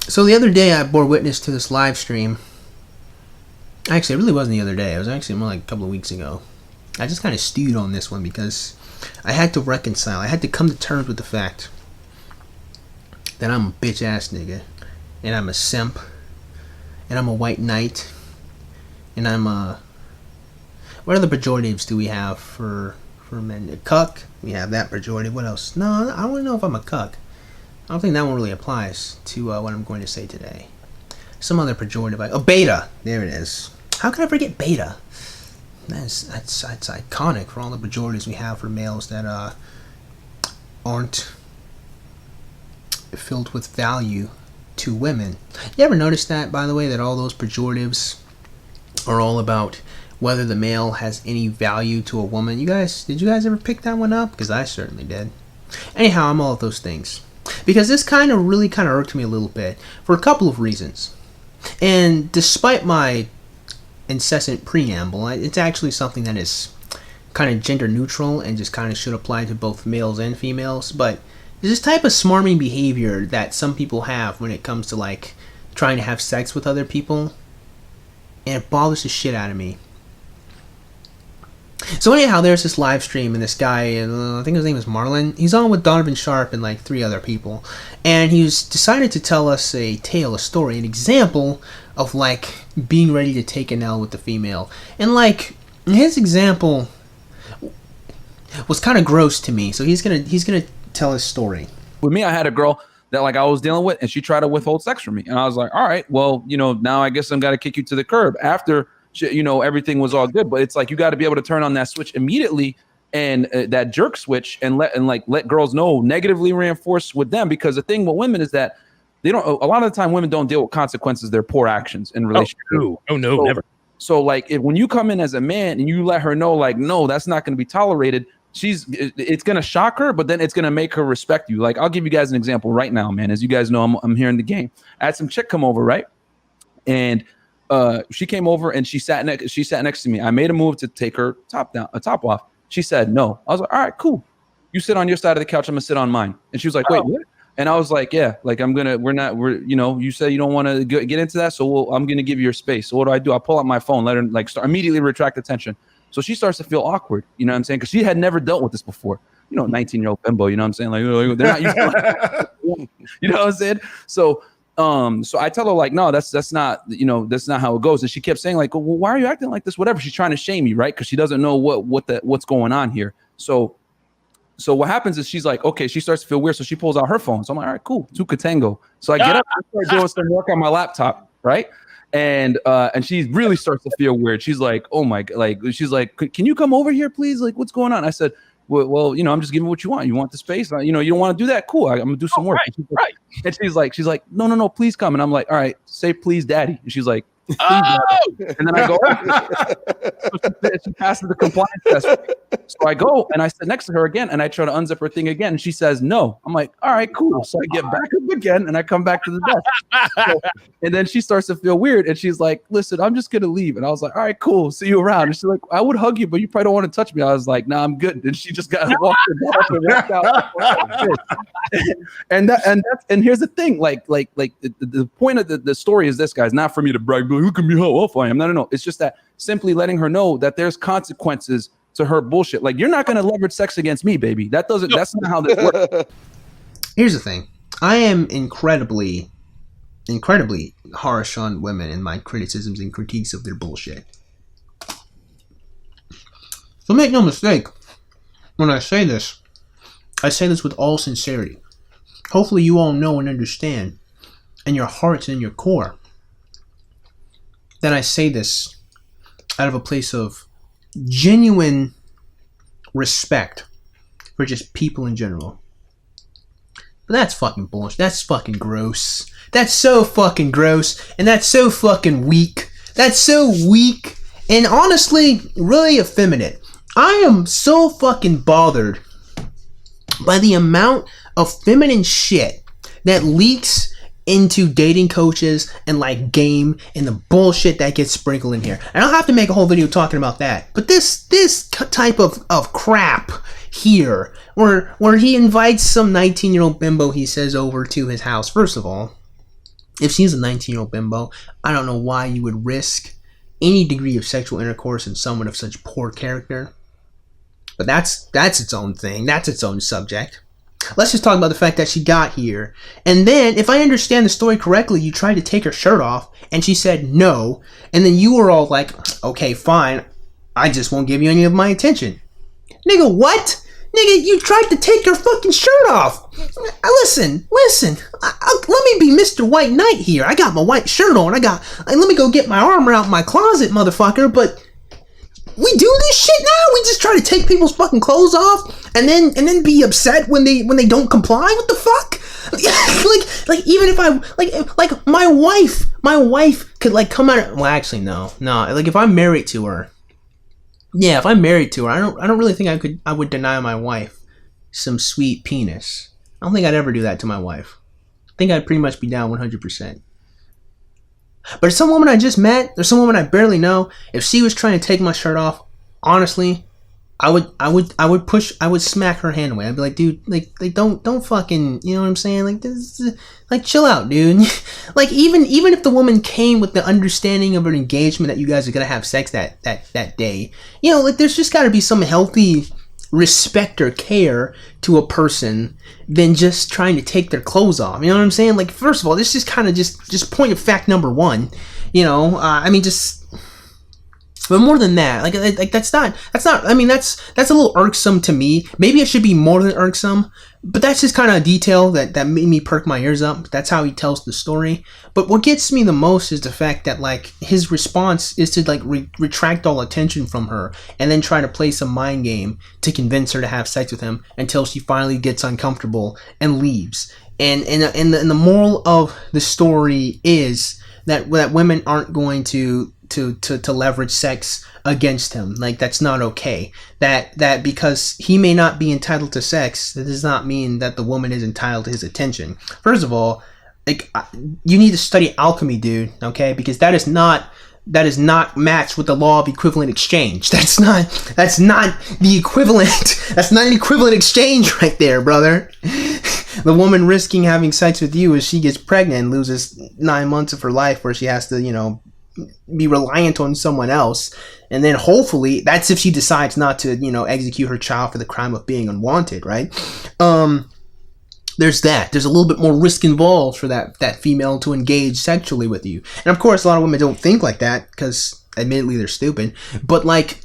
So the other day I bore witness to this live stream. Actually, it really wasn't the other day. It was actually more like a couple of weeks ago. I just kind of stewed on this one because I had to reconcile. I had to come to terms with the fact that I'm a bitch ass nigga, and I'm a simp, and I'm a white knight, and I'm a... What other pejoratives do we have for men? A cuck? We have that pejorative. What else? No, I don't know if I'm a cuck. I don't think that one really applies to what I'm going to say today. Some other pejorative. Oh, beta. There it is. How can I forget beta? That's iconic for all the pejoratives we have for males that aren't filled with value to women. You ever notice that, by the way, that all those pejoratives are all about whether the male has any value to a woman? Did you guys ever pick that one up? Because I certainly did. Anyhow, I'm all of those things. Because this really irked me a little bit for a couple of reasons. And despite my incessant preamble, it's actually something that is kind of gender neutral and just kind of should apply to both males and females. But there's this type of smarming behavior that some people have when it comes to like trying to have sex with other people. And it bothers the shit out of me. So anyhow, there's this live stream and this guy, I think his name is Marlon. He's on with Donovan Sharp and like 3 other people. And he's decided to tell us a tale, a story, an example of like being ready to take an L with the female. And like his example was kind of gross to me. So he's gonna tell his story. With me, I had a girl that like I was dealing with, and she tried to withhold sex from me. And I was like, all right, well, now I guess I'm got to kick you to the curb after everything was all good. But it's like you got to be able to turn on that switch immediately, and that jerk switch, and let girls know, negatively reinforce with them. Because the thing with women is that they don't, a lot of the time women don't deal with consequences of their poor actions in relationships. Oh no, never. So like when you come in as a man and you let her know like, no, that's not going to be tolerated, it's going to shock her, but then it's going to make her respect you. Like I'll give you guys an example right now, man. As you guys know, I'm here in the game. I had some chick come over, right? And she came over and she sat next to me. I made a move to take her top off. She said no. I was like, all right, cool. You sit on your side of the couch. I'm gonna sit on mine. And she was like, wait, what? And I was like, yeah, like you said you don't want to get into that. So I'm going to give you your space. So what do? I pull out my phone, let her like start immediately retract attention. So she starts to feel awkward. You know what I'm saying? Cause she had never dealt with this before. 19-year-old bimbo, you know what I'm saying? Like they're not used to like, you know what I'm saying? So I tell her like, no, that's not, that's not how it goes. And she kept saying like, well, why are you acting like this? Whatever. She's trying to shame me. Right. Cause she doesn't know what's going on here. So what happens is she's like, okay, she starts to feel weird. So she pulls out her phone. So I'm like, all right, cool. Tu que tango. So I get up and start doing some work on my laptop. Right. And she really starts to feel weird. She's like, oh my, like, she's like, can you come over here, please? Like, what's going on? I said, well, I'm just giving what you want. You want the space? You don't want to do that? Cool. I'm going to do some work. Right. And she's like, no, please come. And I'm like, all right, say please, daddy. And she's like, oh! And then I go, so she passes the compliance test. So I go and I sit next to her again and I try to unzip her thing again. And she says no. I'm like, all right, cool. So I get back up again and I come back to the desk. And then she starts to feel weird and she's like, listen, I'm just going to leave. And I was like, all right, cool. See you around. And she's like, I would hug you, but you probably don't want to touch me. I was like, nah, I'm good. And she just got walked out. And here's the thing, like the point of the story is this, guys, not for me to brag, but look at me how off I am. No. It's just that simply letting her know that there's consequences to her bullshit. Like, you're not going to leverage sex against me, baby. That's not how this works. Here's the thing. I am incredibly harsh on women in my criticisms and critiques of their bullshit. So make no mistake, when I say this with all sincerity. Hopefully you all know and understand in your hearts and in your core that I say this out of a place of genuine respect for just people in general. But that's fucking bullshit. That's fucking gross. That's so fucking gross. And that's so fucking weak. That's so weak. And honestly, really effeminate. I am so fucking bothered by the amount of feminine shit that leaks into dating coaches and like game and the bullshit that gets sprinkled in here. And I'll have to make a whole video talking about that. But this type of crap here, where he invites some 19-year-old bimbo, he says, over to his house. First of all, If she's a 19-year-old bimbo, I don't know why you would risk any degree of sexual intercourse in someone of such poor character. But that's its own thing. That's its own subject. Let's just talk about the fact that she got here. And then, if I understand the story correctly, you tried to take her shirt off, and she said no. And then you were all like, okay, fine. I just won't give you any of my attention. Nigga, what? Nigga, you tried to take your fucking shirt off. Listen. Let me be Mr. White Knight here. I got my white shirt on. Let me go get my armor out my closet, motherfucker. But we do this shit now? We just try to take people's fucking clothes off and then be upset when they don't comply? What the fuck? like even if I like my wife could like come out. Well, actually no. Like if I'm married to her. Yeah, if I'm married to her, I don't really think I would deny my wife some sweet penis. I don't think I'd ever do that to my wife. I think I'd pretty much be down 100%. But if some woman I just met, or some woman I barely know, if she was trying to take my shirt off, honestly, I would smack her hand away. I'd be like, dude, like don't fucking, you know what I'm saying? Like this, like chill out, dude. Like even if the woman came with the understanding of an engagement that you guys are gonna have sex that day, you know, like there's just got to be some healthy respect or care to a person than just trying to take their clothes off. You know what I'm saying? Like first of all, this is kind of just point of fact number one. You know, I mean just. But more than that, like that's not. I mean, that's a little irksome to me. Maybe it should be more than irksome, but that's just kind of a detail that made me perk my ears up. That's how he tells the story. But what gets me the most is the fact that like his response is to like retract all attention from her and then try to play some mind game to convince her to have sex with him until she finally gets uncomfortable and leaves. And the moral of the story is that women aren't going to leverage sex against him. Like that's not okay. That because he may not be entitled to sex, that does not mean that the woman is entitled to his attention. First of all, like you need to study alchemy, dude. Okay, because that is not matched with the law of equivalent exchange. That's not the equivalent. That's not an equivalent exchange right there, brother. The woman risking having sex with you as she gets pregnant and loses 9 months of her life where she has to, you know, be reliant on someone else. And then hopefully that's if she decides not to, you know, execute her child for the crime of being unwanted, right? There's that. There's a little bit more risk involved for that female to engage sexually with you. And of course, a lot of women don't think like that because admittedly they're stupid. But like,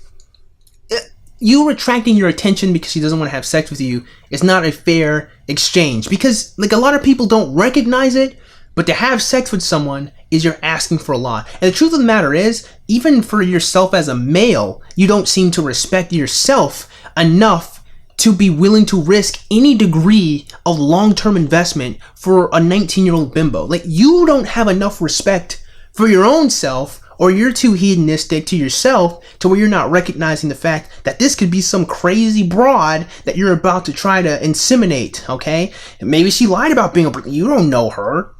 you retracting your attention because she doesn't want to have sex with you is not a fair exchange. Because like a lot of people don't recognize it, but to have sex with someone is you're asking for a lot. And the truth of the matter is, even for yourself as a male, you don't seem to respect yourself enough to be willing to risk any degree of long-term investment for a 19-year-old bimbo. Like, you don't have enough respect for your own self, or you're too hedonistic to yourself to where you're not recognizing the fact that this could be some crazy broad that you're about to try to inseminate, okay? Maybe she lied about being a... You don't know her.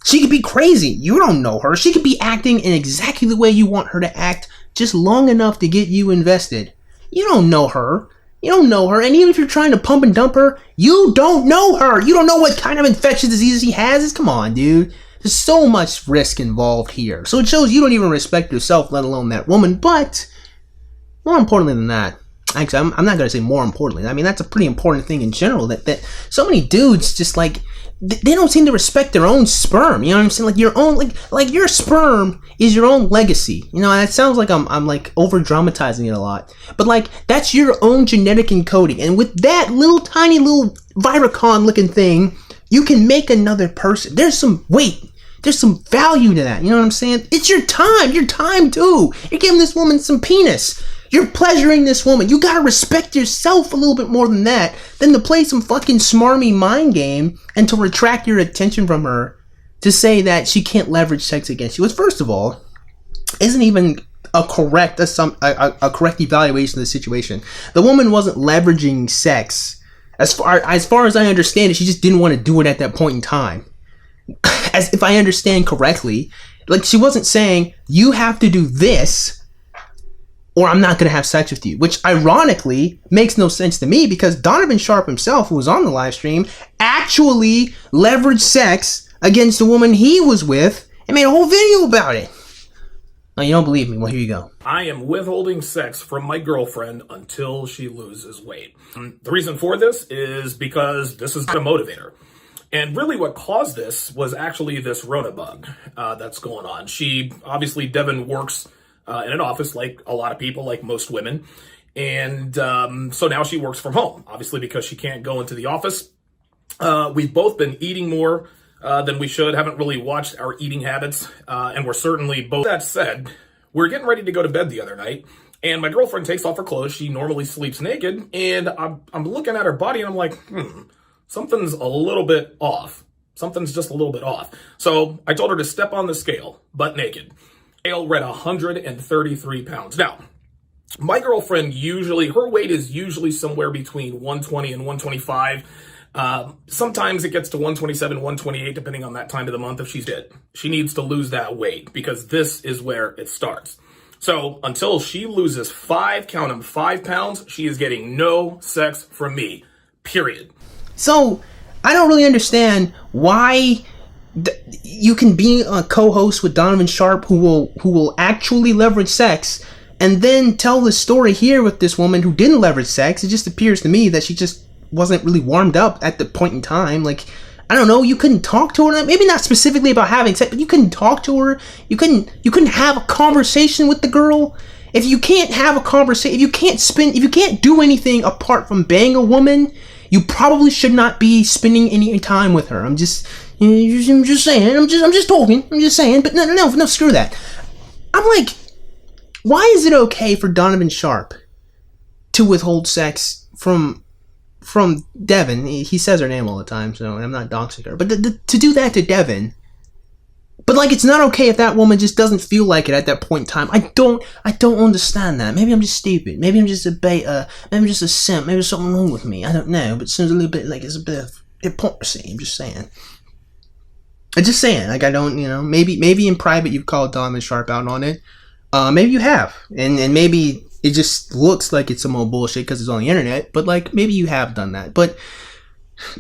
She could be crazy. You don't know her. She could be acting in exactly the way you want her to act, just long enough to get you invested. You don't know her. You don't know her. And even if you're trying to pump and dump her, you don't know her. You don't know what kind of infectious diseases he has. Come on, dude. There's so much risk involved here. So it shows you don't even respect yourself, let alone that woman. But more importantly than that, actually, I'm not going to say more importantly. I mean, that's a pretty important thing in general, that so many dudes just like, they don't seem to respect their own sperm. You know what I'm saying? Like your own, like your sperm is your own legacy. You know, and it sounds like I'm like over dramatizing it a lot, but like that's your own genetic encoding. And with that little tiny little Viracon looking thing, you can make another person. There's some weight. There's some value to that. You know what I'm saying? It's your time too. You're giving this woman some penis. You're pleasuring this woman. You gotta respect yourself a little bit more than that, than to play some fucking smarmy mind game and to retract your attention from her to say that she can't leverage sex against you. Which, first of all, isn't even a correct evaluation of the situation. The woman wasn't leveraging sex. As far as I understand it, she just didn't want to do it at that point in time. As if I understand correctly, like she wasn't saying, you have to do this or I'm not going to have sex with you, which ironically makes no sense to me because Donovan Sharp himself, who was on the live stream, actually leveraged sex against the woman he was with and made a whole video about it. Oh, you don't believe me? Well, here you go. I am withholding sex from my girlfriend until she loses weight. The reason for this is because this is a motivator. And really what caused this was actually this Rona bug that's going on. Devin works in an office like a lot of people, like most women. And so now she works from home, obviously because she can't go into the office. We've both been eating more than we should, haven't really watched our eating habits, and we're certainly both. That said, we're getting ready to go to bed the other night, and my girlfriend takes off her clothes. She normally sleeps naked, and I'm looking at her body, and I'm like, something's a little bit off. Something's just a little bit off. So I told her to step on the scale, butt naked. Scale read 133 pounds. Now, my girlfriend her weight is usually somewhere between 120 and 125. Sometimes it gets to 127, 128, depending on that time of the month if she's fit. She needs to lose that weight because this is where it starts. So until she loses 5 pounds, she is getting no sex from me, period. So I don't really understand why you can be a co-host with Donovan Sharp who will actually leverage sex and then tell the story here with this woman who didn't leverage sex. It just appears to me that she just wasn't really warmed up at the point in time. Like, I don't know, you couldn't talk to her, maybe not specifically about having sex, but you couldn't talk to her, you couldn't have a conversation with the girl. If you can't have a conversation, if you can't do anything apart from bang a woman, you probably should not be spending any time with her. I'm just saying, I'm just talking, I'm just saying, but no, screw that. I'm like, why is it okay for Donovan Sharp to withhold sex from Devin? He says her name all the time, so I'm not doxing her. But to do that to Devin, but like it's not okay if that woman just doesn't feel like it at that point in time. I don't understand that. Maybe I'm just stupid. Maybe I'm just a beta. Maybe I'm just a simp. Maybe there's something wrong with me. I don't know. But it seems a little bit like it's a bit of hypocrisy. I'm just saying. Like I don't, maybe in private you've called Donovan Sharp out on it. Maybe you have, and maybe it just looks like it's some old bullshit because it's on the internet, but like maybe you have done that. But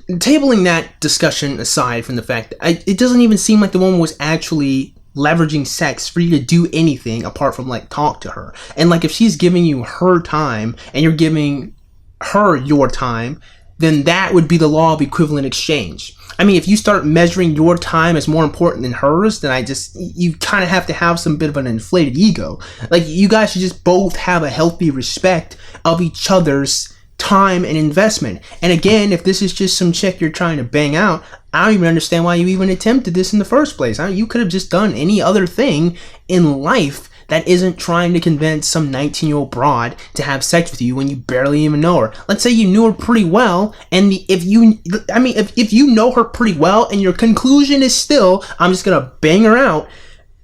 tabling that discussion aside from the fact that it doesn't even seem like the woman was actually leveraging sex for you to do anything apart from like talk to her. And like if she's giving you her time and you're giving her your time, then that would be the law of equivalent exchange. I mean, if you start measuring your time as more important than hers, then you kind of have to have some bit of an inflated ego. Like, you guys should just both have a healthy respect of each other's time and investment. And again, if this is just some chick you're trying to bang out, I don't even understand why you even attempted this in the first place. You could have just done any other thing in life that isn't trying to convince some 19-year-old broad to have sex with you when you barely even know her. Let's say you knew her pretty well, and if you know her pretty well, and your conclusion is still, I'm just gonna bang her out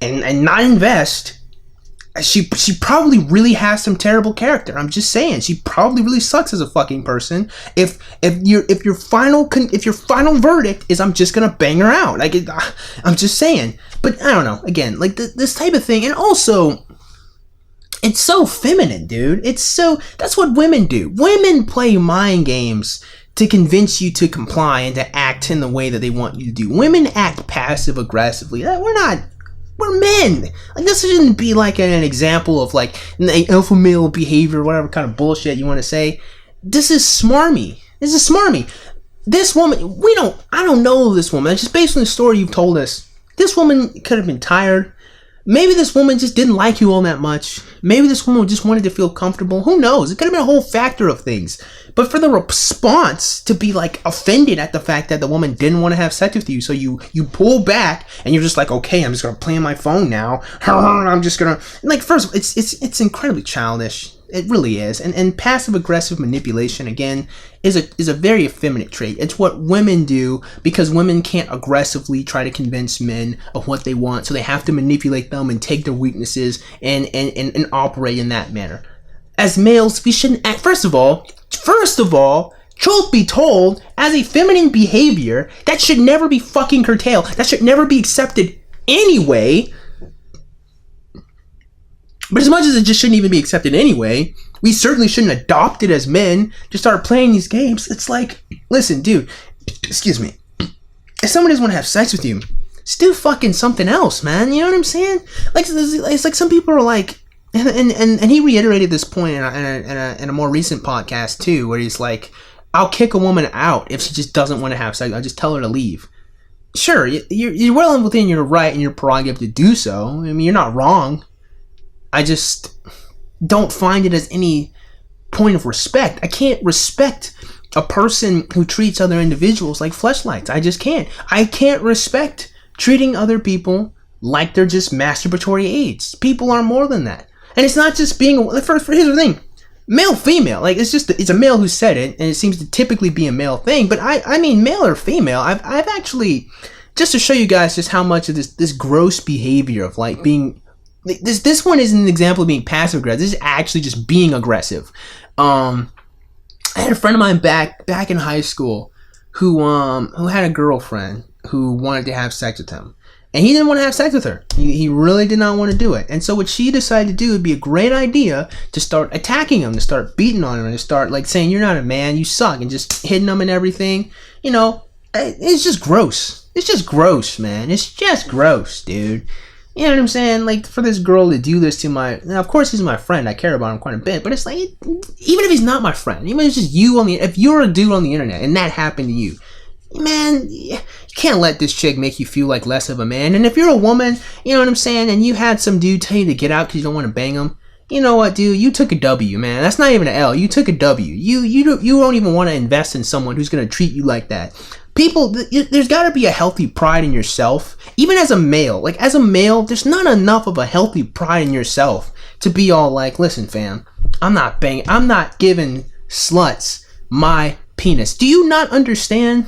and not invest. She probably really has some terrible character. I'm just saying, she probably really sucks as a fucking person. If your final verdict is I'm just gonna bang her out, I'm just saying. But I don't know. Again, like this type of thing, and also, it's so feminine, dude. That's what women do. Women play mind games to convince you to comply and to act in the way that they want you to do. Women act passive aggressively. We're men. Like, this shouldn't be like an example of like alpha male behavior, whatever kind of bullshit you want to say. This is smarmy. This woman, I don't know this woman. It's just based on the story you've told us. This woman could have been tired. Maybe this woman just didn't like you all that much. Maybe this woman just wanted to feel comfortable. Who knows? It could have been a whole factor of things. But for the response to be like offended at the fact that the woman didn't want to have sex with you, so you pull back and you're just like, okay, I'm just gonna play on my phone now. I'm just gonna first of all, it's incredibly childish. It really is. And passive aggressive manipulation, again, is a very effeminate trait. It's what women do because women can't aggressively try to convince men of what they want, so they have to manipulate them and take their weaknesses and operate in that manner. As males, we shouldn't act. First of all, truth be told, as a feminine behavior, that should never be fucking curtailed. That should never be accepted anyway. But as much as it just shouldn't even be accepted anyway, we certainly shouldn't adopt it as men to start playing these games. It's like, listen, dude, excuse me. if someone doesn't want to have sex with you, just do fucking something else, man. You know what I'm saying? Like, it's like some people are like, and he reiterated this point in a more recent podcast too, where he's like, I'll kick a woman out if she just doesn't want to have sex. I'll just tell her to leave. Sure, you're well within your right and your prerogative to do so. I mean, you're not wrong. I just don't find it as any point of respect. I can't respect a person who treats other individuals like fleshlights. I just can't. I can't respect treating other people like they're just masturbatory aids. People are more than that. And it's not just being here's the thing. Male, female, like it's a male who said it, and it seems to typically be a male thing. But I mean, male or female, I've actually, just to show you guys just how much of this gross behavior of like being, this one isn't an example of being passive aggressive. This is actually just being aggressive. I had a friend of mine back in high school who had a girlfriend who wanted to have sex with him. And he didn't want to have sex with her. He really did not want to do it. And so what she decided to do would be a great idea to start attacking him, to start beating on him, and to start like saying, you're not a man, you suck, and just hitting him and everything. You know, it's just gross. It's just gross, man. It's just gross, dude. You know what I'm saying? Like, for this girl to do this to now, of course he's my friend. I care about him quite a bit. But it's like, even if he's not my friend, even if it's just you if you're a dude on the internet and that happened to you, man, you can't let this chick make you feel like less of a man. And if you're a woman, you know what I'm saying, and you had some dude tell you to get out because you don't want to bang him, you know what, dude? You took a W, man. That's not even an L. You took a W. You don't even want to invest in someone who's going to treat you like that. People, there's got to be a healthy pride in yourself. Even as a male, like as a male, there's not enough of a healthy pride in yourself to be all like, listen, fam, I'm not giving sluts my penis. Do you not understand?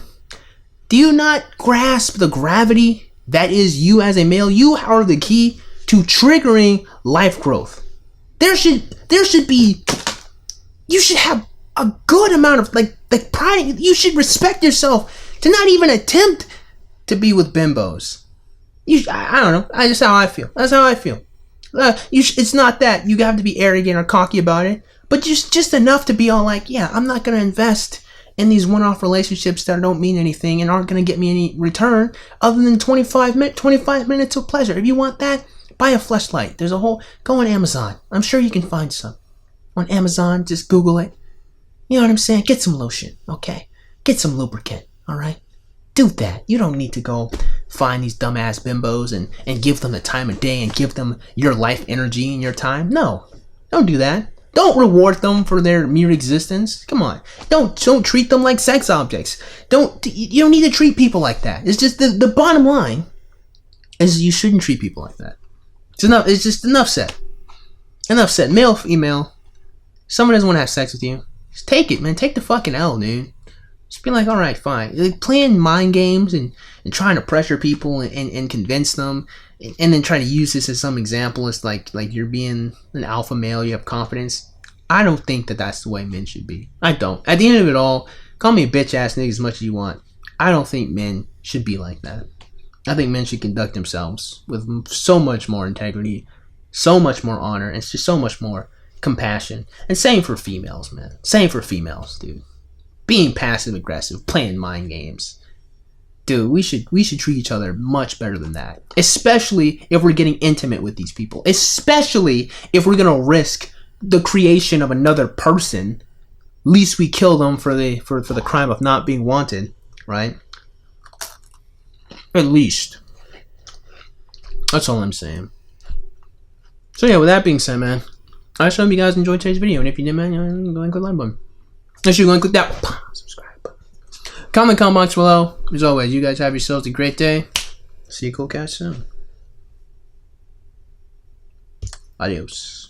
Do you not grasp the gravity that is you as a male? You are the key to triggering life growth. There should be, you should have a good amount of like pride. You should respect yourself to not even attempt to be with bimbos. I don't know. That's how I feel. That's how I feel. It's not that you have to be arrogant or cocky about it, but just enough to be all like, yeah, I'm not going to invest in these one-off relationships that don't mean anything and aren't going to get me any return other than 25 minutes of pleasure. If you want that, buy a fleshlight. There's go on Amazon. I'm sure you can find some. On Amazon, just Google it. You know what I'm saying? Get some lotion, okay? Get some lubricant, all right? Do that. You don't need to go find these dumbass bimbos and give them the time of day and give them your life energy and your time. No, don't do that. Don't reward them for their mere existence. Come on. Don't treat them like sex objects. You don't need to treat people like that. It's just the bottom line is you shouldn't treat people like that. It's just enough said. Enough said. Male, female. Someone doesn't want to have sex with you. Just take it, man. Take the fucking L, dude. Just be like, all right, fine. Like playing mind games and trying to pressure people and convince them, and then trying to use this as some example. It's like you're being an alpha male, you have confidence. I don't think that that's the way men should be. I don't. At the end of it all, call me a bitch ass nigga as much as you want. I don't think men should be like that. I think men should conduct themselves with so much more integrity, so much more honor, and just so much more compassion. And same for females, man. Same for females, dude. Being passive aggressive, playing mind games. Dude, we should treat each other much better than that. Especially if we're getting intimate with these people. Especially if we're gonna risk the creation of another person. At least we kill them for the crime of not being wanted, right? At least. That's all I'm saying. So yeah, with that being said, man, I just hope you guys enjoyed today's video. And if you did, man, go ahead and click the like button. Make sure you go and click that subscribe button. Comment box below. As always, you guys have yourselves a great day. See you cool cats soon. Adios.